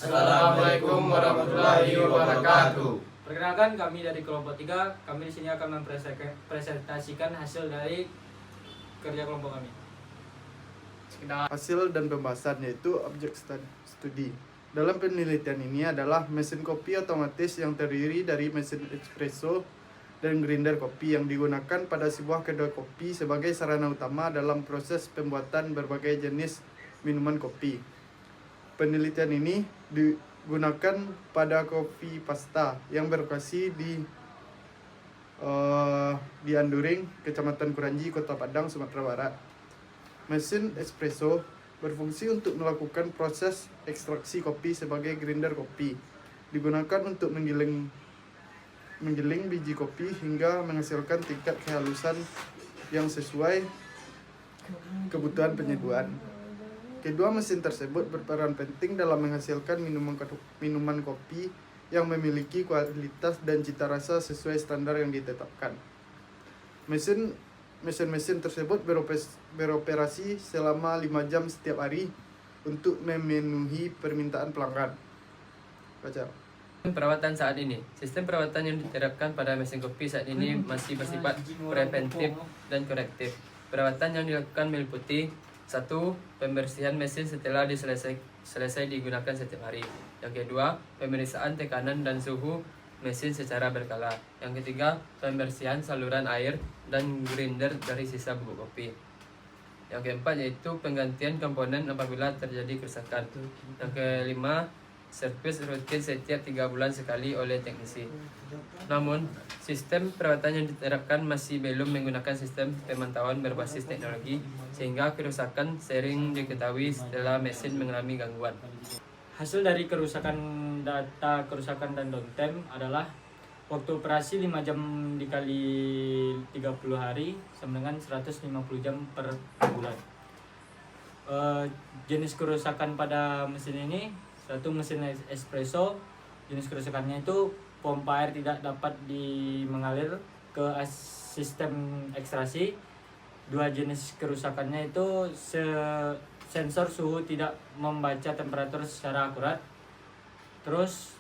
Assalamualaikum warahmatullahi wabarakatuh. Perkenalkan, kami dari kelompok 3. Kami di sini akan mempresentasikan hasil dari kerja kelompok kami. Hasil dan pembahasan yaitu objek studi. Dalam penelitian ini adalah mesin kopi otomatis yang terdiri dari mesin espresso dan grinder kopi yang digunakan pada sebuah kedai kopi sebagai sarana utama dalam proses pembuatan berbagai jenis minuman kopi. Penelitian ini digunakan pada kopi pasta yang berlokasi di Anduring, Kecamatan Kuranji, Kota Padang, Sumatera Barat. Mesin espresso berfungsi untuk melakukan proses ekstraksi kopi sebagai grinder kopi. Digunakan untuk menggiling biji kopi hingga menghasilkan tingkat kehalusan yang sesuai kebutuhan penyeduhan. Kedua mesin tersebut berperan penting dalam menghasilkan minuman kopi yang memiliki kualitas dan cita rasa sesuai standar yang ditetapkan. Mesin-mesin tersebut beroperasi selama 5 jam setiap hari untuk memenuhi permintaan pelanggan. Baca. Perawatan saat ini. Sistem perawatan yang diterapkan pada mesin kopi saat ini masih bersifat preventif dan korektif. Perawatan yang dilakukan meliputi 1. Pembersihan mesin setelah selesai digunakan setiap hari. Yang kedua, pemeriksaan tekanan dan suhu mesin secara berkala. Yang ketiga, pembersihan saluran air dan grinder dari sisa bubuk kopi. Yang keempat yaitu penggantian komponen apabila terjadi kerusakan. Yang kelima, servis rutin setiap 3 bulan sekali oleh teknisi. Namun, sistem perawatan yang diterapkan masih belum menggunakan sistem pemantauan berbasis teknologi, sehingga kerusakan sering diketahui setelah mesin mengalami gangguan. Hasil dari data kerusakan dan downtime adalah waktu operasi 5 jam dikali 30 hari sama dengan 150 jam per bulan. Jenis kerusakan pada mesin ini, 1. Mesin espresso, jenis kerusakannya itu pompa air tidak dapat mengalir ke sistem ekstraksi. 2. Jenis kerusakannya itu sensor suhu tidak membaca temperatur secara akurat. Terus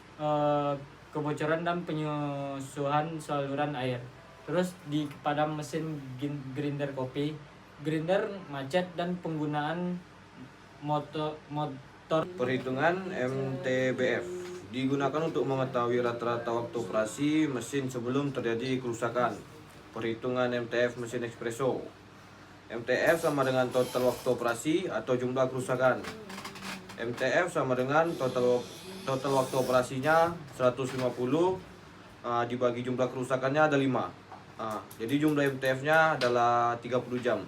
kebocoran dan penyusuhan saluran air. Terus pada mesin grinder kopi, grinder macet dan penggunaan motor. Perhitungan MTBF digunakan untuk mengetahui rata-rata waktu operasi mesin sebelum terjadi kerusakan. Perhitungan MTF mesin espresso. MTF sama dengan total waktu operasi atau jumlah kerusakan. MTF sama dengan total waktu operasinya 150 dibagi jumlah kerusakannya ada 5. Jadi jumlah MTF-nya adalah 30 jam.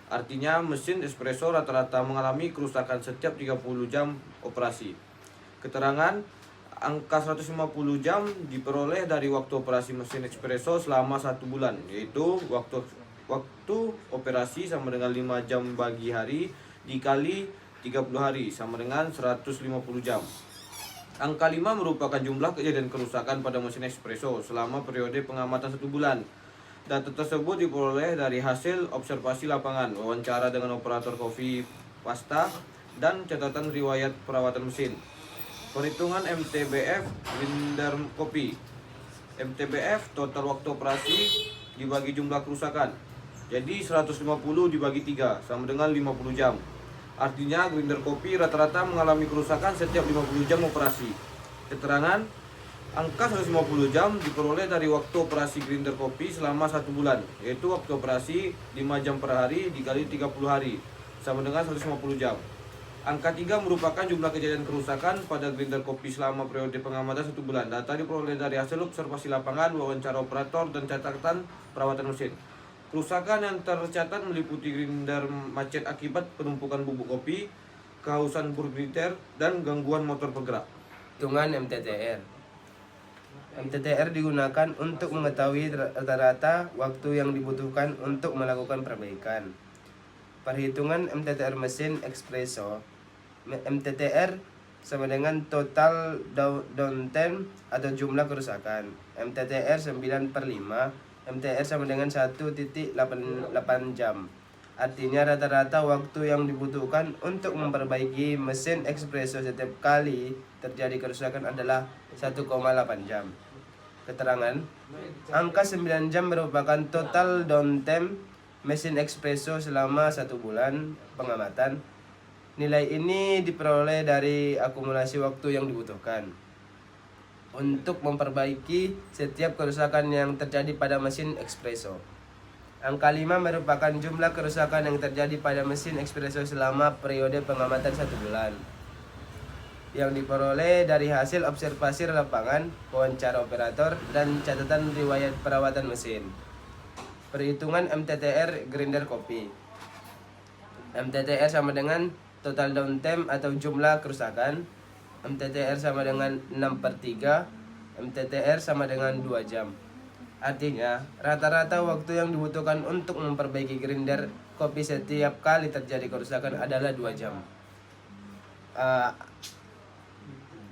Artinya mesin espresso rata-rata mengalami kerusakan setiap 30 jam operasi. Keterangan angka 150 jam diperoleh dari waktu operasi mesin espresso selama 1 bulan, yaitu waktu operasi sama dengan 5 jam bagi hari dikali 30 hari sama dengan 150 jam. Angka 5 merupakan jumlah kejadian kerusakan pada mesin espresso selama periode pengamatan 1 bulan. Data tersebut diperoleh dari hasil observasi lapangan, wawancara dengan operator kopi pasta, dan catatan riwayat perawatan mesin. Perhitungan MTBF grinder kopi. MTBF total waktu operasi dibagi jumlah kerusakan. Jadi 150 dibagi 3 sama dengan 50 jam. Artinya grinder kopi rata-rata mengalami kerusakan setiap 50 jam operasi. Keterangan angka 150 jam diperoleh dari waktu operasi grinder kopi selama 1 bulan, yaitu waktu operasi 5 jam per hari dikali 30 hari sama dengan 150 jam. Angka 3 merupakan jumlah kejadian kerusakan pada grinder kopi selama periode pengamatan 1 bulan. Data diperoleh dari hasil observasi lapangan, wawancara operator, dan catatan perawatan mesin. Kerusakan yang tercatat meliputi grinder macet akibat penumpukan bubuk kopi, kehausan burbriter, dan gangguan motor penggerak. Hitungan MTTR. MTTR digunakan untuk mengetahui rata-rata waktu yang dibutuhkan untuk melakukan perbaikan. Perhitungan MTTR mesin espresso. MTTR sama dengan total downtime atau jumlah kerusakan. MTTR 9/5. MTR sama dengan 1.88 jam. Artinya rata-rata waktu yang dibutuhkan untuk memperbaiki mesin espresso setiap kali terjadi kerusakan adalah 1,8 jam. Keterangan, angka 9 jam merupakan total downtime mesin espresso selama 1 bulan pengamatan. Nilai ini diperoleh dari akumulasi waktu yang dibutuhkan untuk memperbaiki setiap kerusakan yang terjadi pada mesin espresso. Angka 5 merupakan jumlah kerusakan yang terjadi pada mesin espresso selama periode pengamatan 1 bulan, yang diperoleh dari hasil observasi lapangan, wawancara operator, dan catatan riwayat perawatan mesin. Perhitungan MTTR grinder kopi. MTTR sama dengan total downtime atau jumlah kerusakan. MTTR sama dengan 6/3. MTTR sama dengan 2 jam. Artinya, rata-rata waktu yang dibutuhkan untuk memperbaiki grinder kopi setiap kali terjadi kerusakan adalah 2 jam.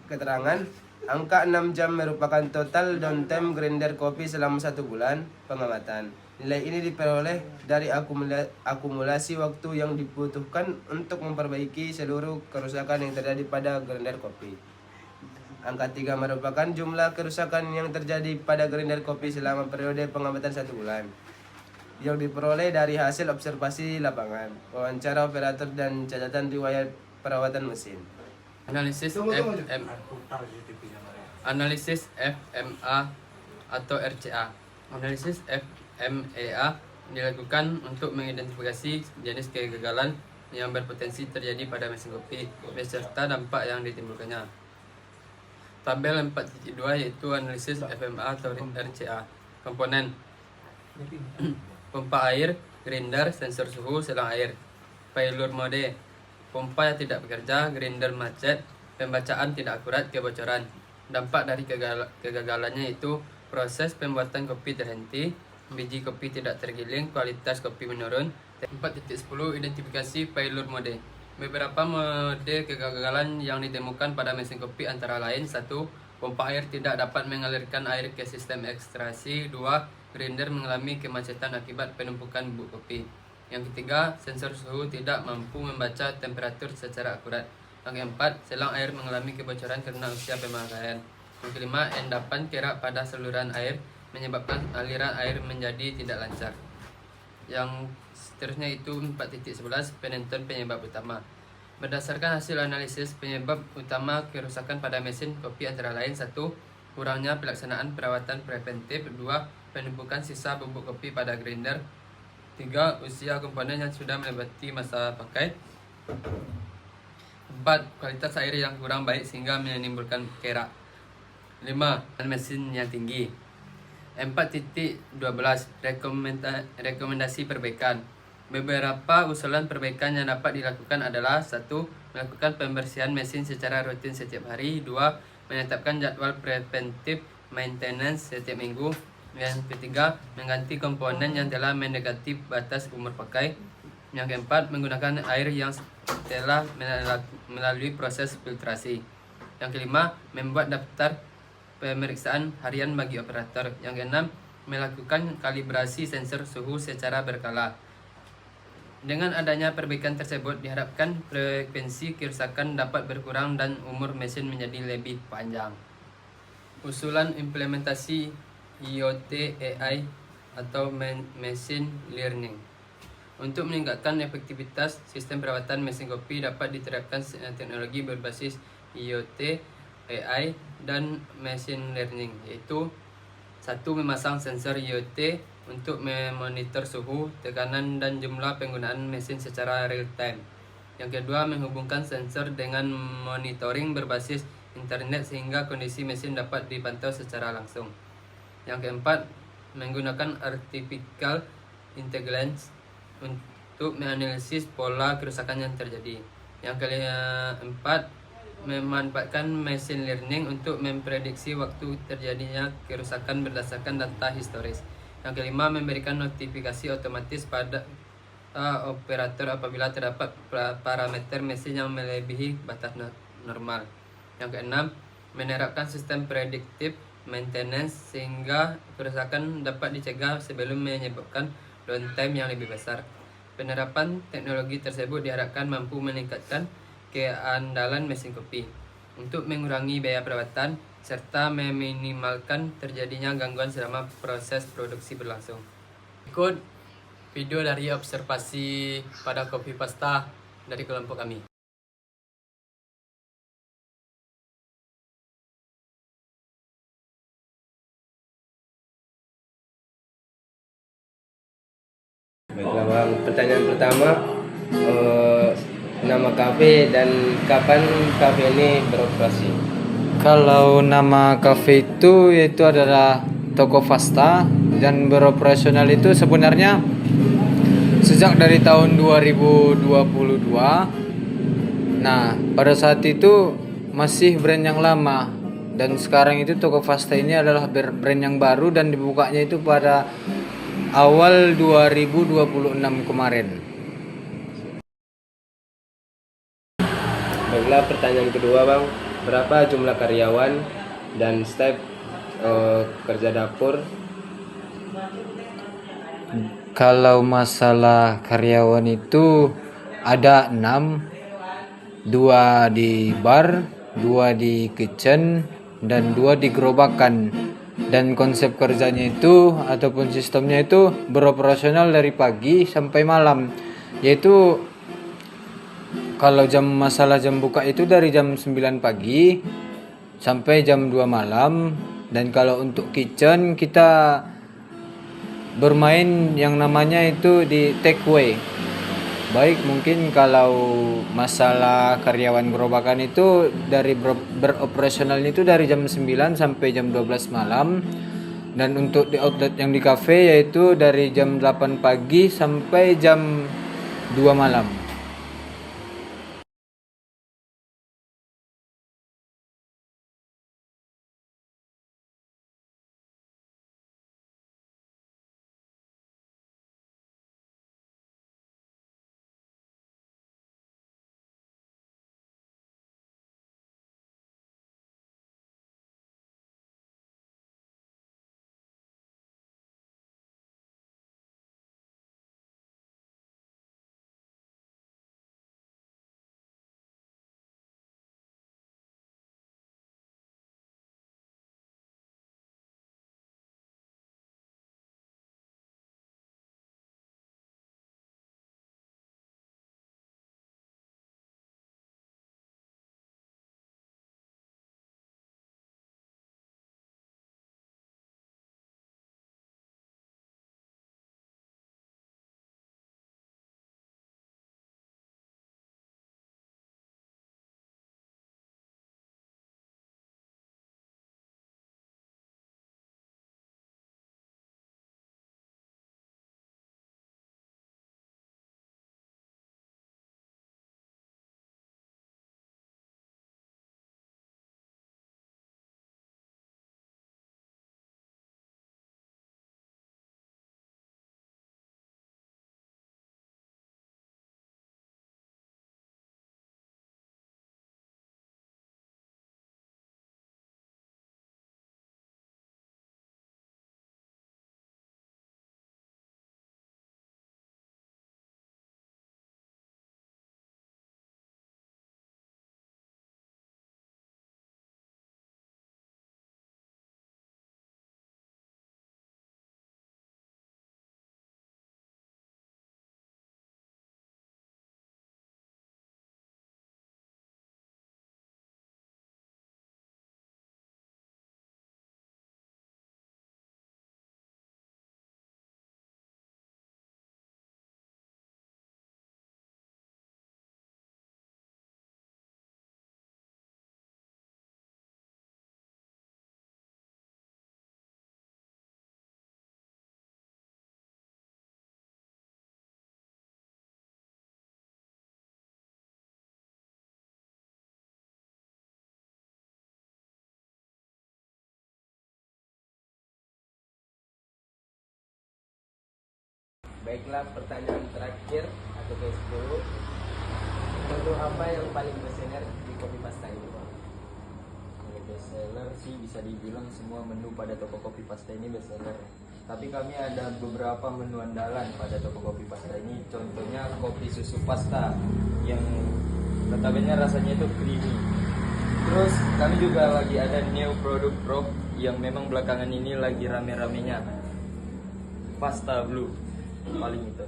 Keterangan, angka 6 jam merupakan total downtime grinder kopi selama 1 bulan pengamatan. Nilai ini diperoleh dari akumulasi waktu yang dibutuhkan untuk memperbaiki seluruh kerusakan yang terjadi pada grinder kopi. Angka 3 merupakan jumlah kerusakan yang terjadi pada grinder kopi selama periode pengamatan 1 bulan, yang diperoleh dari hasil observasi lapangan, wawancara operator, dan catatan riwayat perawatan mesin. Analisis FMA atau RCA. Analisis FMEA dilakukan untuk mengidentifikasi jenis kegagalan yang berpotensi terjadi pada mesin kopi beserta dampak yang ditimbulkannya. Tabel 4.2 yaitu analisis FMA atau RCA. Komponen: pompa air, grinder, sensor suhu, selang air. Failure mode: pompa yang tidak bekerja, grinder macet, pembacaan tidak akurat, kebocoran. Dampak dari kegagalannya yaitu proses pembuatan kopi terhenti, biji kopi tidak tergiling, kualitas kopi menurun. 4.10 Identifikasi failure mode. Beberapa mode kegagalan yang ditemukan pada mesin kopi antara lain: 1. Pompa air tidak dapat mengalirkan air ke sistem ekstraksi. 2. Grinder mengalami kemacetan akibat penumpukan bubuk kopi. Yang ketiga, sensor suhu tidak mampu membaca temperatur secara akurat. Yang keempat, selang air mengalami kebocoran karena usia pemakaian. Yang kelima, endapan kerak pada saluran air menyebabkan aliran air menjadi tidak lancar. Yang seterusnya itu 4.11 Penentuan penyebab utama. Berdasarkan hasil analisis, penyebab utama kerusakan pada mesin kopi antara lain: 1. Kurangnya pelaksanaan perawatan preventif. 2. Penumpukan sisa bubuk kopi pada grinder. 3. Usia komponen yang sudah melewati masa pakai. 4. Kualitas air yang kurang baik sehingga menimbulkan kerak. 5. Mesin yang tinggi. 4.12 Rekomendasi perbaikan. Beberapa usulan perbaikan yang dapat dilakukan adalah: 1. Melakukan pembersihan mesin secara rutin setiap hari. 2. Menetapkan jadwal preventif maintenance setiap minggu. Yang ketiga, mengganti komponen yang telah mendekati batas umur pakai. Yang keempat, menggunakan air yang telah melalui proses filtrasi. Yang kelima, membuat daftar pemeriksaan harian bagi operator. Yang keenam, melakukan kalibrasi sensor suhu secara berkala. Dengan adanya perbaikan tersebut, diharapkan frekuensi kerusakan dapat berkurang dan umur mesin menjadi lebih panjang. Usulan implementasi IoT AI atau Machine Learning. Untuk meningkatkan efektivitas sistem perawatan mesin kopi dapat diterapkan teknologi berbasis IoT, AI, dan Machine Learning, yaitu: 1. Memasang sensor IoT untuk memonitor suhu, tekanan, dan jumlah penggunaan mesin secara real time. Yang kedua, menghubungkan sensor dengan monitoring berbasis internet sehingga kondisi mesin dapat dipantau secara langsung. Yang keempat, menggunakan artificial intelligence untuk menganalisis pola kerusakan yang terjadi. Yang keempat, memanfaatkan machine learning untuk memprediksi waktu terjadinya kerusakan berdasarkan data historis. Yang kelima, memberikan notifikasi otomatis pada operator apabila terdapat parameter mesin yang melebihi batas normal. Yang keenam, menerapkan sistem predictive maintenance sehingga kerusakan dapat dicegah sebelum menyebabkan downtime yang lebih besar. Penerapan teknologi tersebut diharapkan mampu meningkatkan keandalan mesin kopi untuk mengurangi biaya perawatan serta meminimalkan terjadinya gangguan selama proses produksi berlangsung. Ikut video dari observasi pada kopi pasta dari kelompok kami. Baiklah Bang, pertanyaan pertama, nama kafe dan kapan kafe ini beroperasi? Kalau nama kafe itu yaitu adalah Toko Fasta dan beroperasional itu sebenarnya sejak dari tahun 2022. Nah, pada saat itu masih brand yang lama dan sekarang itu Toko Fasta ini adalah brand yang baru dan dibukanya itu pada awal 2026 kemarin. Baiklah, pertanyaan kedua Bang, berapa jumlah karyawan dan staf kerja dapur? Kalau masalah karyawan itu ada 6, 2 di bar, 2 di kitchen, dan 2 di gerobakan. Dan konsep kerjanya itu ataupun sistemnya itu beroperasional dari pagi sampai malam. Yaitu kalau masalah jam buka itu dari jam 9 pagi sampai jam 2 malam. Dan kalau untuk kitchen kita bermain yang namanya itu di take away. Baik, mungkin kalau masalah karyawan gerobakan itu dari beroperasionalnya itu dari jam 9 sampai jam 12 malam. Dan untuk di outlet yang di cafe yaitu dari jam 8 pagi sampai jam 2 malam. Baiklah, pertanyaan terakhir atau ke-10, menu apa yang paling bestseller di kopi pasta ini Bang? Kalau bestseller sih bisa dibilang semua menu pada toko kopi pasta ini bestseller. Tapi kami ada beberapa menu andalan pada toko kopi pasta ini. Contohnya kopi susu pasta yang notabene rasanya itu creamy. Terus kami juga lagi ada new produk prop yang memang belakangan ini lagi rame-ramenya, pasta blue paling itu.